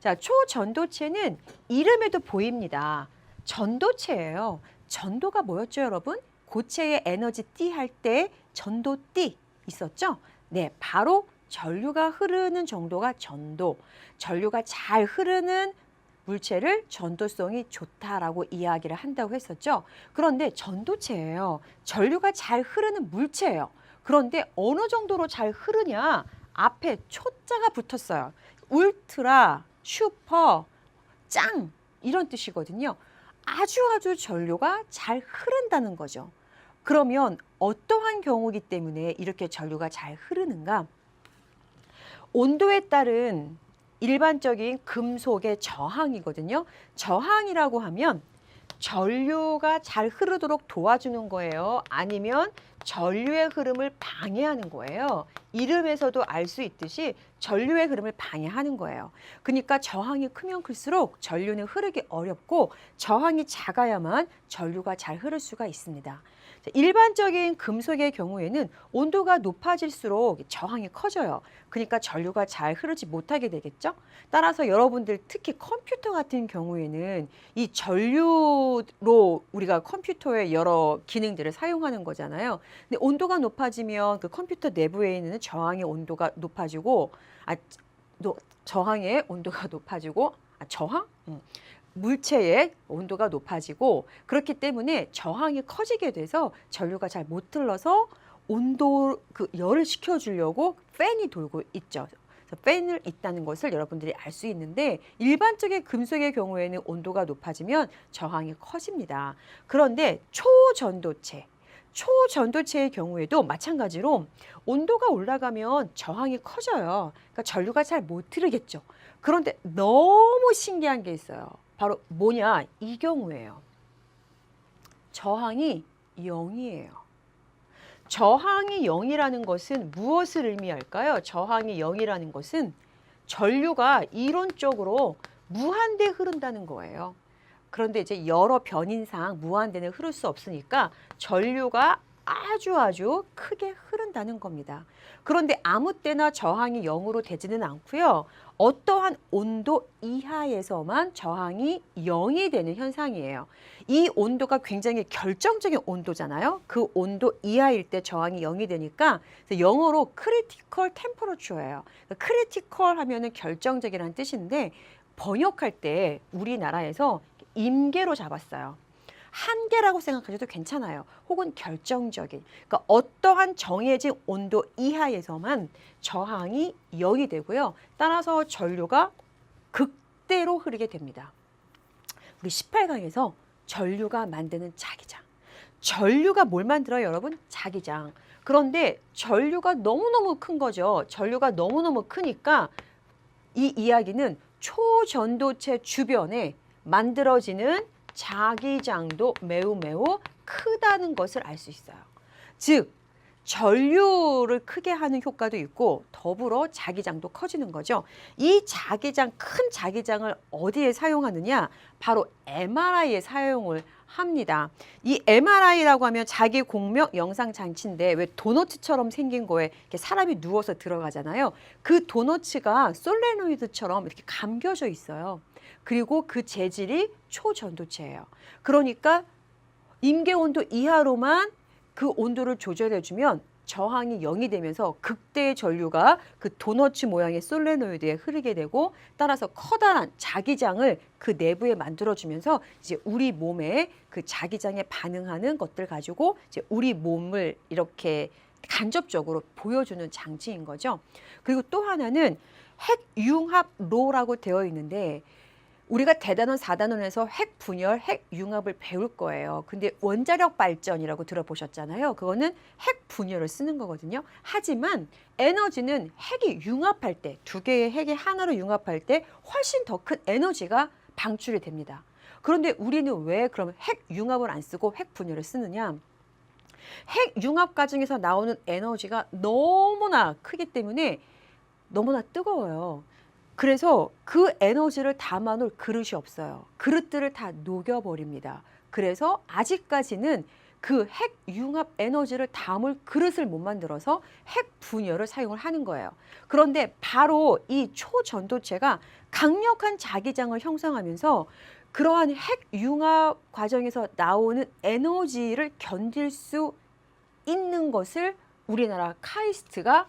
자, 초전도체는 이름에도 보입니다. 전도체예요. 전도가 뭐였죠, 여러분? 고체의 에너지 T 할 때 전도 T 있었죠? 네, 바로 전류가 흐르는 정도가 전도. 전류가 잘 흐르는 물체를 전도성이 좋다라고 이야기를 한다고 했었죠. 그런데 전도체예요. 전류가 잘 흐르는 물체예요. 그런데 어느 정도로 잘 흐르냐? 앞에 초자가 붙었어요. 울트라, 슈퍼, 짱 이런 뜻이거든요. 아주 전류가 잘 흐른다는 거죠. 그러면 어떠한 경우이기 때문에 이렇게 전류가 잘 흐르는가? 온도에 따른 일반적인 금속의 저항이거든요. 저항이라고 하면 전류가 잘 흐르도록 도와주는 거예요. 아니면 전류의 흐름을 방해하는 거예요. 이름에서도 알 수 있듯이 전류의 흐름을 방해하는 거예요. 그러니까 저항이 크면 클수록 전류는 흐르기 어렵고 저항이 작아야만 전류가 잘 흐를 수가 있습니다. 일반적인 금속의 경우에는 온도가 높아질수록 저항이 커져요. 그러니까 전류가 잘 흐르지 못하게 되겠죠. 따라서 여러분들 특히 컴퓨터 같은 경우에는 이 전류로 우리가 컴퓨터의 여러 기능들을 사용하는 거잖아요. 근데 온도가 높아지면 그 컴퓨터 내부에 있는 저항의 온도가 높아지고 저항의 온도가 높아지고 저항? 물체의 온도가 높아지고 그렇기 때문에 저항이 커지게 돼서 전류가 잘 못 흘러서 온도 열을 식혀주려고 팬이 돌고 있죠. 그래서 팬을 있다는 것을 여러분들이 알 수 있는데 일반적인 금속의 경우에는 온도가 높아지면 저항이 커집니다. 그런데 초전도체의 경우에도 마찬가지로 온도가 올라가면 저항이 커져요. 그러니까 전류가 잘 못 흐르겠죠. 그런데 너무 신기한 게 있어요. 바로 뭐냐? 이 경우예요. 저항이 0이에요. 저항이 0이라는 것은 무엇을 의미할까요? 저항이 0이라는 것은 전류가 이론적으로 무한대 흐른다는 거예요. 그런데 이제 여러 변인상 무한대는 흐를 수 없으니까 전류가 아주 크게 흐른다는 겁니다. 그런데 아무 때나 저항이 0으로 되지는 않고요. 어떠한 온도 이하에서만 저항이 0이 되는 현상이에요. 이 온도가 굉장히 결정적인 온도잖아요. 그 온도 이하일 때 저항이 0이 되니까 영어로 크리티컬 템퍼러처예요. 크리티컬 하면은 결정적이라는 뜻인데 번역할 때 우리나라에서 임계로 잡았어요. 한계라고 생각하셔도 괜찮아요. 혹은 결정적인. 그러니까 어떠한 정해진 온도 이하에서만 저항이 0이 되고요. 따라서 전류가 극대로 흐르게 됩니다. 우리 18강에서 전류가 만드는 자기장. 전류가 뭘 만들어요, 여러분? 자기장. 그런데 전류가 너무너무 큰 거죠. 전류가 너무너무 크니까 이 이야기는 초전도체 주변에 만들어지는 자기장도 매우 크다는 것을 알 수 있어요. 즉, 전류를 크게 하는 효과도 있고 더불어 자기장도 커지는 거죠. 이 자기장, 큰 자기장을 어디에 사용하느냐? 바로 MRI에 사용을 합니다. 이 MRI라고 하면 자기 공명 영상 장치인데 왜 도너츠처럼 생긴 거에 이렇게 사람이 누워서 들어가잖아요. 그 도너츠가 솔레노이드처럼 이렇게 감겨져 있어요. 그리고 그 재질이 초전도체예요. 그러니까 임계온도 이하로만 그 온도를 조절해주면 저항이 0이 되면서 극대의 전류가 그 도너츠 모양의 솔레노이드에 흐르게 되고 따라서 커다란 자기장을 그 내부에 만들어주면서 이제 우리 몸에 그 자기장에 반응하는 것들 가지고 이제 우리 몸을 이렇게 간접적으로 보여주는 장치인 거죠. 그리고 또 하나는 핵융합로라고 되어 있는데 우리가 대단원 4단원에서 핵분열, 핵융합을 배울 거예요. 근데 원자력 발전이라고 들어보셨잖아요. 그거는 핵분열을 쓰는 거거든요. 하지만 에너지는 핵이 융합할 때, 두 개의 핵이 하나로 융합할 때 훨씬 더 큰 에너지가 방출이 됩니다. 그런데 우리는 왜 그럼 핵융합을 안 쓰고 핵분열을 쓰느냐? 핵융합 과정에서 나오는 에너지가 너무나 크기 때문에 너무나 뜨거워요. 그래서 그 에너지를 담아놓을 그릇이 없어요. 그릇들을 다 녹여버립니다. 그래서 아직까지는 그 핵 융합 에너지를 담을 그릇을 못 만들어서 핵 분열을 사용을 하는 거예요. 그런데 바로 이 초전도체가 강력한 자기장을 형성하면서 그러한 핵 융합 과정에서 나오는 에너지를 견딜 수 있는 것을 우리나라 카이스트가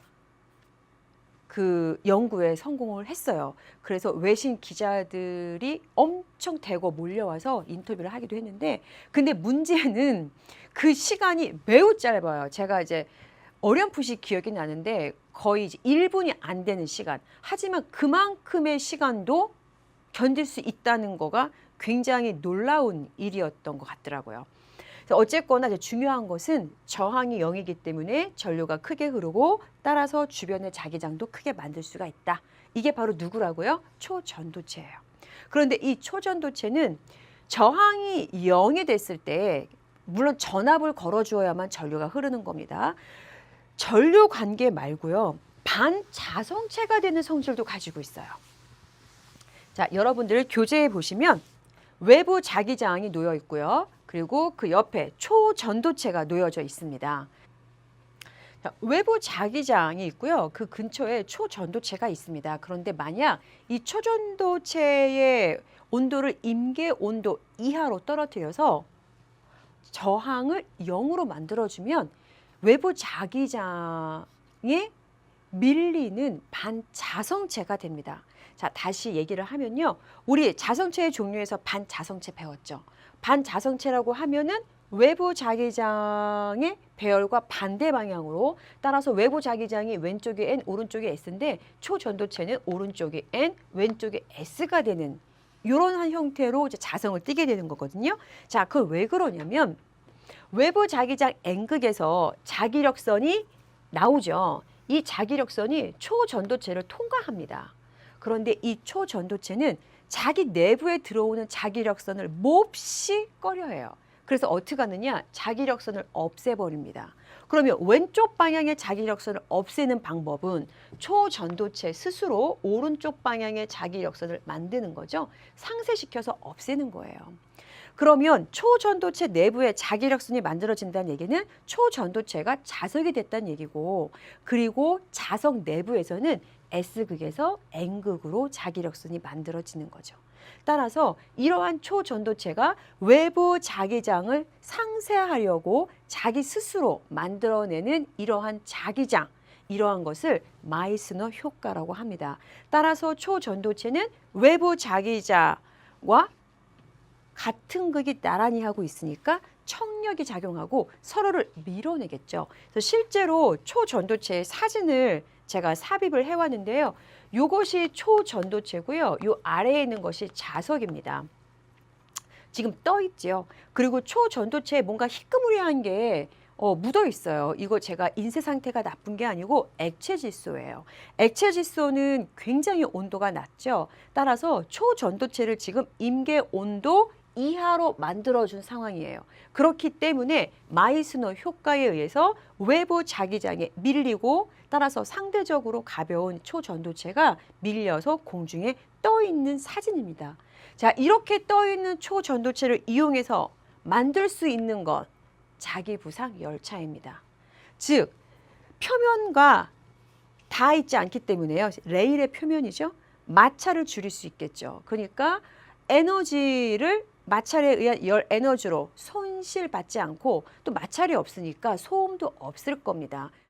그 연구에 성공을 했어요. 그래서 외신 기자들이 엄청 대거 몰려와서 인터뷰를 하기도 했는데, 근데 문제는 그 시간이 매우 짧아요. 제가 이제 어렴풋이 기억이 나는데 거의 이제 1분이 안 되는 시간. 하지만 그만큼의 시간도 견딜 수 있다는 거가 굉장히 놀라운 일이었던 것 같더라고요. 그래서 어쨌거나 이제 중요한 것은 저항이 0이기 때문에 전류가 크게 흐르고 따라서 주변의 자기장도 크게 만들 수가 있다. 이게 바로 누구라고요? 초전도체예요. 그런데 이 초전도체는 저항이 0이 됐을 때 물론 전압을 걸어주어야만 전류가 흐르는 겁니다. 전류 관계 말고요. 반자성체가 되는 성질도 가지고 있어요. 자, 여러분들 교재에 보시면 외부 자기장이 놓여 있고요. 그리고 그 옆에 초전도체가 놓여져 있습니다. 자, 외부 자기장이 있고요. 그 근처에 초전도체가 있습니다. 그런데 만약 이 초전도체의 온도를 임계 온도 이하로 떨어뜨려서 저항을 0으로 만들어주면 외부 자기장에 밀리는 반자성체가 됩니다. 자, 다시 얘기를 하면요. 우리 자성체의 종류에서 반자성체 배웠죠. 반자성체라고 하면은 외부 자기장의 배열과 반대 방향으로, 따라서 외부 자기장이 왼쪽에 N, 오른쪽에 S인데 초전도체는 오른쪽에 N, 왼쪽에 S가 되는 이런 형태로 이제 자성을 띠게 되는 거거든요. 자, 그 왜 그러냐면 외부 자기장 N극에서 자기력선이 나오죠. 이 자기력선이 초전도체를 통과합니다. 그런데 이 초전도체는 자기 내부에 들어오는 자기력선을 몹시 꺼려해요. 그래서 어떻게 하느냐? 자기력선을 없애버립니다. 그러면 왼쪽 방향의 자기력선을 없애는 방법은 초전도체 스스로 오른쪽 방향의 자기력선을 만드는 거죠. 상쇄시켜서 없애는 거예요. 그러면 초전도체 내부에 자기력선이 만들어진다는 얘기는 초전도체가 자석이 됐다는 얘기고, 그리고 자석 내부에서는 S극에서 N극으로 자기력선이 만들어지는 거죠. 따라서 이러한 초전도체가 외부 자기장을 상쇄하려고 자기 스스로 만들어내는 이러한 자기장, 이러한 것을 마이스너 효과라고 합니다. 따라서 초전도체는 외부 자기장과 같은 극이 나란히 하고 있으니까 청력이 작용하고 서로를 밀어내겠죠. 그래서 실제로 초전도체의 사진을 제가 삽입을 해왔는데요. 이것이 초전도체고요. 이 아래에 있는 것이 자석입니다. 지금 떠 있죠. 그리고 초전도체에 뭔가 희끄무리한 게 묻어 있어요. 이거 제가 인쇄 상태가 나쁜 게 아니고 액체 질소예요. 액체 질소는 굉장히 온도가 낮죠. 따라서 초전도체를 지금 임계 온도 이하로 만들어준 상황이에요. 그렇기 때문에 마이스너 효과에 의해서 외부 자기장에 밀리고, 따라서 상대적으로 가벼운 초전도체가 밀려서 공중에 떠 있는 사진입니다. 자, 이렇게 떠 있는 초전도체를 이용해서 만들 수 있는 것, 자기부상 열차입니다. 즉, 표면과 닿아 있지 않기 때문에요. 레일의 표면이죠. 마찰을 줄일 수 있겠죠. 그러니까 에너지를 마찰에 의한 열 에너지로 손실받지 않고, 또 마찰이 없으니까 소음도 없을 겁니다.